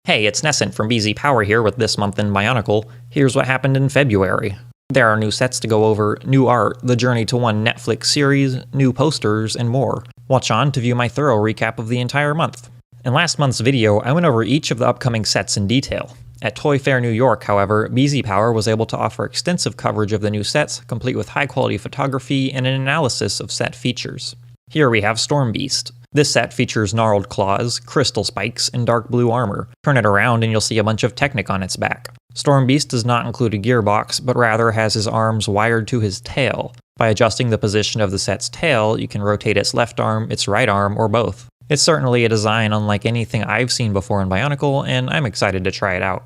Hey, it's Nescent from BZPower here with This Month in Bionicle. Here's what happened in February. There are new sets to go over, new art, the Journey to One Netflix series, new posters, and more. Watch on to view my thorough recap of the entire month. In last month's video, I went over each of the upcoming sets in detail. At Toy Fair New York, however, BZPower was able to offer extensive coverage of the new sets, complete with high-quality photography and an analysis of set features. Here we have Storm Beast. This set features gnarled claws, crystal spikes, and dark blue armor. Turn it around and you'll see a bunch of Technic on its back. Storm Beast does not include a gearbox, but rather has his arms wired to his tail. By adjusting the position of the set's tail, you can rotate its left arm, its right arm, or both. It's certainly a design unlike anything I've seen before in Bionicle, and I'm excited to try it out.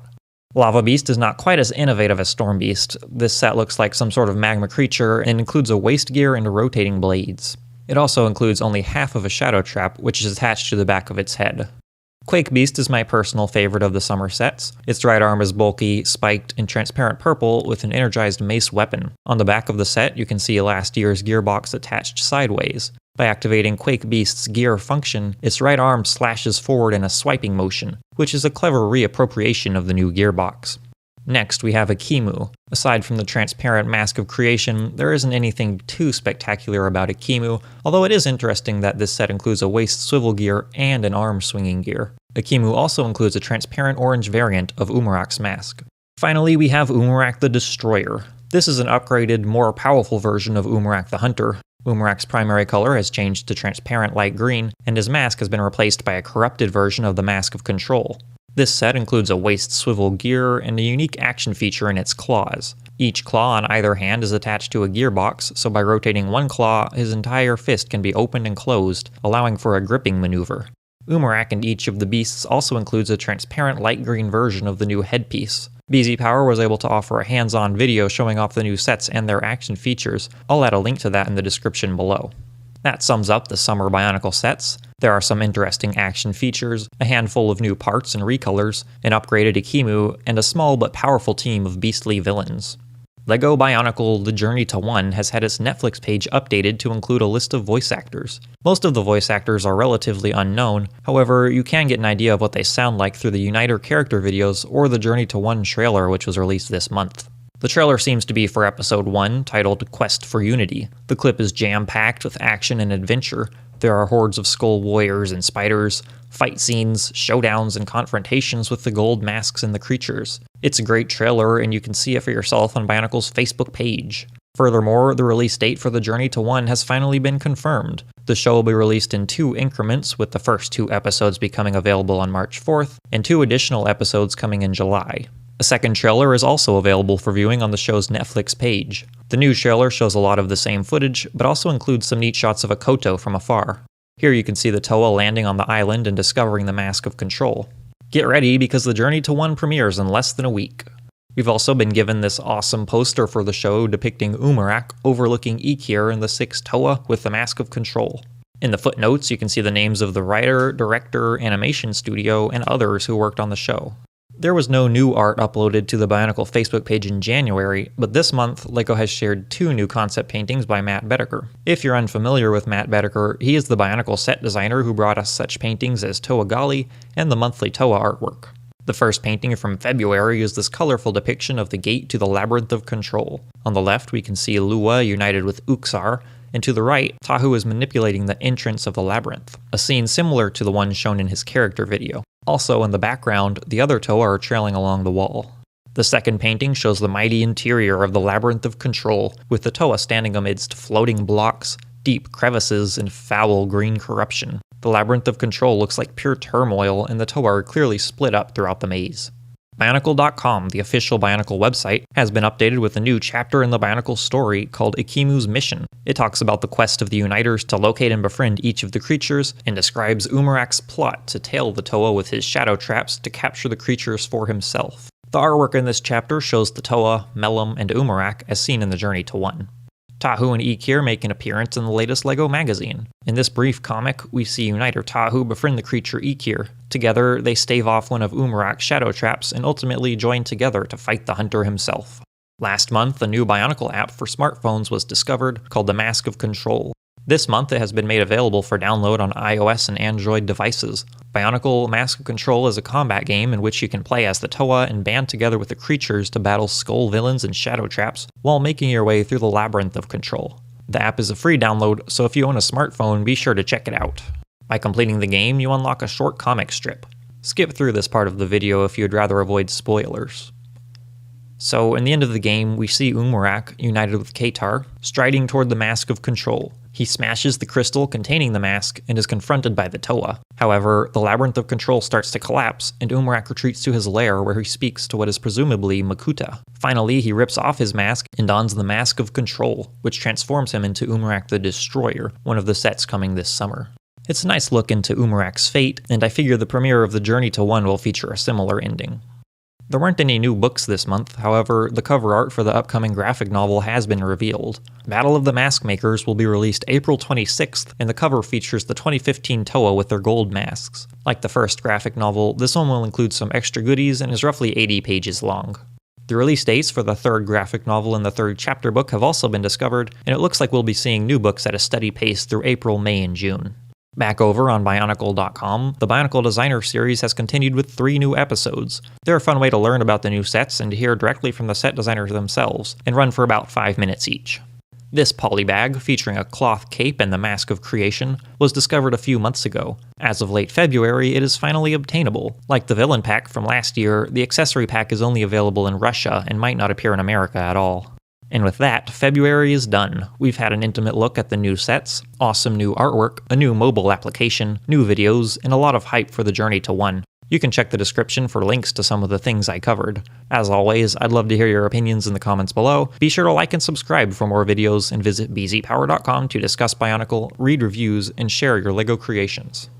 Lava Beast is not quite as innovative as Storm Beast. This set looks like some sort of magma creature and includes a waist gear and rotating blades. It also includes only half of a shadow trap, which is attached to the back of its head. Quake Beast is my personal favorite of the summer sets. Its right arm is bulky, spiked, and transparent purple with an energized mace weapon. On the back of the set, you can see last year's gearbox attached sideways. By activating Quake Beast's gear function, its right arm slashes forward in a swiping motion, which is a clever reappropriation of the new gearbox. Next, we have Akimu. Aside from the transparent mask of creation, there isn't anything too spectacular about Akimu, although it is interesting that this set includes a waist swivel gear and an arm swinging gear. Akimu also includes a transparent orange variant of Umarak's mask. Finally, we have Umarak the Destroyer. This is an upgraded, more powerful version of Umarak the Hunter. Umarak's primary color has changed to transparent light green, and his mask has been replaced by a corrupted version of the Mask of Control. This set includes a waist swivel gear and a unique action feature in its claws. Each claw on either hand is attached to a gearbox, so by rotating one claw, his entire fist can be opened and closed, allowing for a gripping maneuver. Umarak and each of the beasts also includes a transparent light green version of the new headpiece. BZPower was able to offer a hands-on video showing off the new sets and their action features. I'll add a link to that in the description below. That sums up the summer Bionicle sets. There are some interesting action features, a handful of new parts and recolors, an upgraded Akimu, and a small but powerful team of beastly villains. LEGO Bionicle The Journey to One has had its Netflix page updated to include a list of voice actors. Most of the voice actors are relatively unknown, however, you can get an idea of what they sound like through the Uniter character videos or the Journey to One trailer, which was released this month. The trailer seems to be for Episode 1, titled Quest for Unity. The clip is jam-packed with action and adventure. There are hordes of skull warriors and spiders, fight scenes, showdowns, and confrontations with the gold masks and the creatures. It's a great trailer, and you can see it for yourself on Bionicle's Facebook page. Furthermore, the release date for The Journey to One has finally been confirmed. The show will be released in 2 increments, with the first 2 episodes becoming available on March 4th, and 2 additional episodes coming in July. A second trailer is also available for viewing on the show's Netflix page. The new trailer shows a lot of the same footage, but also includes some neat shots of a Koto from afar. Here you can see the Toa landing on the island and discovering the Mask of Control. Get ready, because The Journey to One premieres in less than a week. We've also been given this awesome poster for the show depicting Umarak overlooking Ikir and the 6 Toa with the Mask of Control. In the footnotes, you can see the names of the writer, director, animation studio, and others who worked on the show. There was no new art uploaded to the Bionicle Facebook page in January, but this month, LEGO has shared 2 new concept paintings by Matt Bedecker. If you're unfamiliar with Matt Bedecker, he is the Bionicle set designer who brought us such paintings as Toa Gali and the monthly Toa artwork. The first painting from February is this colorful depiction of the gate to the Labyrinth of Control. On the left, we can see Lua united with Uxar, and to the right, Tahu is manipulating the entrance of the labyrinth, a scene similar to the one shown in his character video. Also in the background, the other Toa are trailing along the wall. The second painting shows the mighty interior of the Labyrinth of Control, with the Toa standing amidst floating blocks, deep crevices, and foul green corruption. The Labyrinth of Control looks like pure turmoil, and the Toa are clearly split up throughout the maze. Bionicle.com, the official Bionicle website, has been updated with a new chapter in the Bionicle story called Akimu's Mission. It talks about the quest of the Uniters to locate and befriend each of the creatures, and describes Umarak's plot to tail the Toa with his shadow traps to capture the creatures for himself. The artwork in this chapter shows the Toa, Melum, and Umarak as seen in The Journey to One. Tahu and Ikir make an appearance in the latest LEGO magazine. In this brief comic, we see Uniter Tahu befriend the creature Ikir. Together, they stave off one of Umarak's shadow traps and ultimately join together to fight the hunter himself. Last month, a new Bionicle app for smartphones was discovered called the Mask of Control. This month it has been made available for download on iOS and Android devices. Bionicle Mask of Control is a combat game in which you can play as the Toa and band together with the creatures to battle skull villains and shadow traps while making your way through the labyrinth of control. The app is a free download, so if you own a smartphone, be sure to check it out. By completing the game, you unlock a short comic strip. Skip through this part of the video if you'd rather avoid spoilers. So, in the end of the game, we see Umurak, united with Katar, striding toward the Mask of Control. He smashes the crystal containing the mask and is confronted by the Toa. However, the Labyrinth of Control starts to collapse, and Umurak retreats to his lair where he speaks to what is presumably Makuta. Finally, he rips off his mask and dons the Mask of Control, which transforms him into Umurak the Destroyer, one of the sets coming this summer. It's a nice look into Umurak's fate, and I figure the premiere of The Journey to One will feature a similar ending. There weren't any new books this month, however, the cover art for the upcoming graphic novel has been revealed. Battle of the Mask Makers will be released April 26th, and the cover features the 2015 Toa with their gold masks. Like the first graphic novel, this one will include some extra goodies and is roughly 80 pages long. The release dates for the third graphic novel and the third chapter book have also been discovered, and it looks like we'll be seeing new books at a steady pace through April, May, and June. Back over on Bionicle.com, the Bionicle Designer series has continued with 3 new episodes. They're a fun way to learn about the new sets and to hear directly from the set designers themselves, and run for about 5 minutes each. This polybag, featuring a cloth cape and the Mask of Creation, was discovered a few months ago. As of late February, it is finally obtainable. Like the villain pack from last year, the accessory pack is only available in Russia and might not appear in America at all. And with that, February is done. We've had an intimate look at the new sets, awesome new artwork, a new mobile application, new videos, and a lot of hype for the Journey to One. You can check the description for links to some of the things I covered. As always, I'd love to hear your opinions in the comments below. Be sure to like and subscribe for more videos, and visit BZPower.com to discuss Bionicle, read reviews, and share your LEGO creations.